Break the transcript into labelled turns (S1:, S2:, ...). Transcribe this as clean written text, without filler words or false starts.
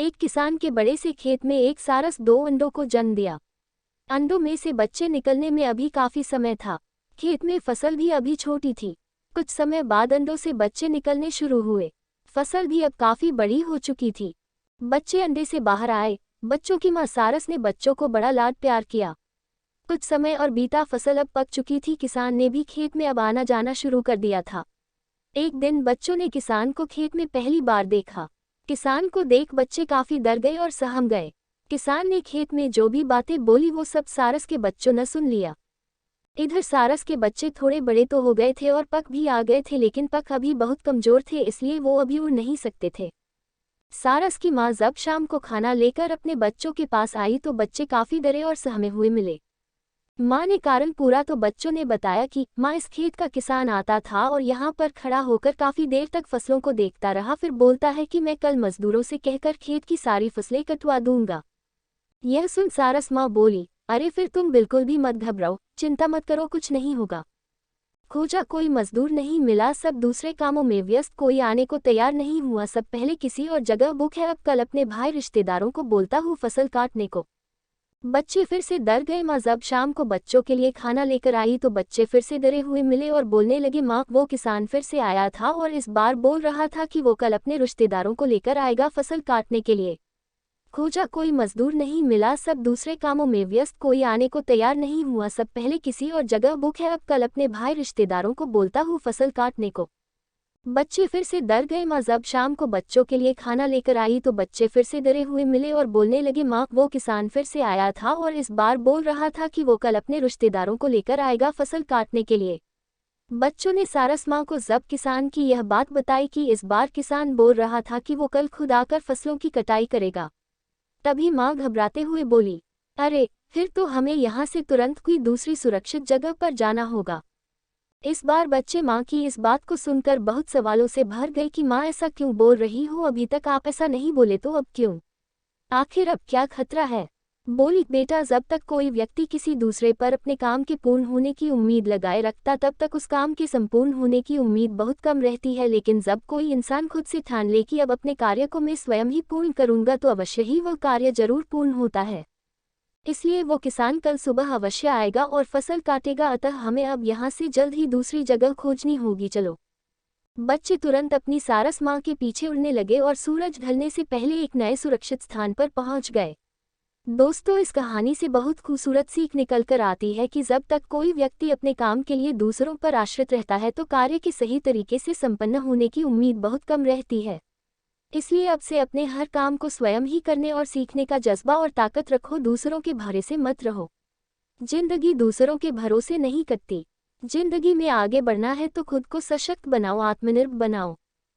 S1: एक किसान के बड़े से खेत में एक सारस 2 अंडों को जन्म दिया। अंडों में से बच्चे निकलने में अभी काफी समय था। खेत में फसल भी अभी छोटी थी। कुछ समय बाद अंडों से बच्चे निकलने शुरू हुए। फसल भी अब काफी बड़ी हो चुकी थी। बच्चे अंडे से बाहर आए। बच्चों की मां सारस ने बच्चों को बड़ा लाड प्यार किया। कुछ समय और बीता, फसल अब पक चुकी थी। किसान ने भी खेत में अब आना जाना शुरू कर दिया था। एक दिन बच्चों ने किसान को खेत में पहली बार देखा। किसान को देख बच्चे काफी डर गए और सहम गए। किसान ने खेत में जो भी बातें बोली वो सब सारस के बच्चों ने सुन लिया। इधर सारस के बच्चे थोड़े बड़े तो हो गए थे और पक भी आ गए थे, लेकिन पक अभी बहुत कमजोर थे, इसलिए वो अभी उड़ नहीं सकते थे। सारस की माँ जब शाम को खाना लेकर अपने बच्चों के पास आई तो बच्चे काफी डरे और सहमे हुए मिले। माँ ने कारण पूरा तो बच्चों ने बताया कि माँ, इस खेत का किसान आता था और यहाँ पर खड़ा होकर काफी देर तक फसलों को देखता रहा, फिर बोलता है कि मैं कल मजदूरों से कहकर खेत की सारी फसलें कटवा दूंगा। यह सुन सारस माँ बोली, अरे फिर तुम बिल्कुल भी मत घबराओ, चिंता मत करो, कुछ नहीं होगा। खोजा, कोई मजदूर नहीं मिला, सब दूसरे कामों में व्यस्त, कोई आने को तैयार नहीं हुआ, सब पहले किसी और जगह बुक है, अब कल अपने भाई रिश्तेदारों को बोलता हूँ फसल काटने को। बच्चे फिर से डर गए। माँ जब शाम को बच्चों के लिए खाना लेकर आई तो बच्चे फिर से डरे हुए मिले और बोलने लगे, माँ, वो किसान फिर से आया था और इस बार बोल रहा था कि वो कल अपने रिश्तेदारों को लेकर आएगा फसल काटने के लिए। खोजा, कोई मजदूर नहीं मिला, सब दूसरे कामों में व्यस्त, कोई आने को तैयार नहीं हुआ, सब पहले किसी और जगह बुक है, अब कल अपने भाई रिश्तेदारों को बोलता हूँ फसल काटने को। बच्चे फिर से डर गए। माँ जब शाम को बच्चों के लिए खाना लेकर आई तो बच्चे फिर से डरे हुए मिले और बोलने लगे, माँ, वो किसान फिर से आया था और इस बार बोल रहा था कि वो कल अपने रिश्तेदारों को लेकर आएगा फसल काटने के लिए। बच्चों ने सारस माँ को जब किसान की यह बात बताई कि इस बार किसान बोल रहा था कि वो कल खुद आकर फसलों की कटाई करेगा, तभी माँ घबराते हुए बोली, अरे फिर तो हमें यहाँ से तुरंत कोई दूसरी सुरक्षित जगह पर जाना होगा। इस बार बच्चे माँ की इस बात को सुनकर बहुत सवालों से भर गए कि माँ, ऐसा क्यों बोल रही हो, अभी तक आप ऐसा नहीं बोले तो अब क्यों, आखिर अब क्या खतरा है। बोली, बेटा, जब तक कोई व्यक्ति किसी दूसरे पर अपने काम के पूर्ण होने की उम्मीद लगाए रखता तब तक उस काम के संपूर्ण होने की उम्मीद बहुत कम रहती है, लेकिन जब कोई इंसान खुद से ठान ले कि अब अपने कार्य को मैं स्वयं ही पूर्ण करूंगा तो अवश्य ही वह कार्य जरूर पूर्ण होता है। इसलिए वो किसान कल सुबह अवश्य आएगा और फसल काटेगा, अतः हमें अब यहाँ से जल्द ही दूसरी जगह खोजनी होगी, चलो। बच्चे तुरंत अपनी सारस माँ के पीछे उड़ने लगे और सूरज ढलने से पहले एक नए सुरक्षित स्थान पर पहुँच गए। दोस्तों, इस कहानी से बहुत खूबसूरत सीख निकलकर आती है कि जब तक कोई व्यक्ति अपने काम के लिए दूसरों पर आश्रित रहता है तो कार्य के सही तरीके से संपन्न होने की उम्मीद बहुत कम रहती है। इसलिए अब से अपने हर काम को स्वयं ही करने और सीखने का जज्बा और ताकत रखो, दूसरों के भरोसे मत रहो। जिंदगी दूसरों के भरोसे नहीं कटती। जिंदगी में आगे बढ़ना है तो खुद को सशक्त बनाओ, आत्मनिर्भर बनाओ।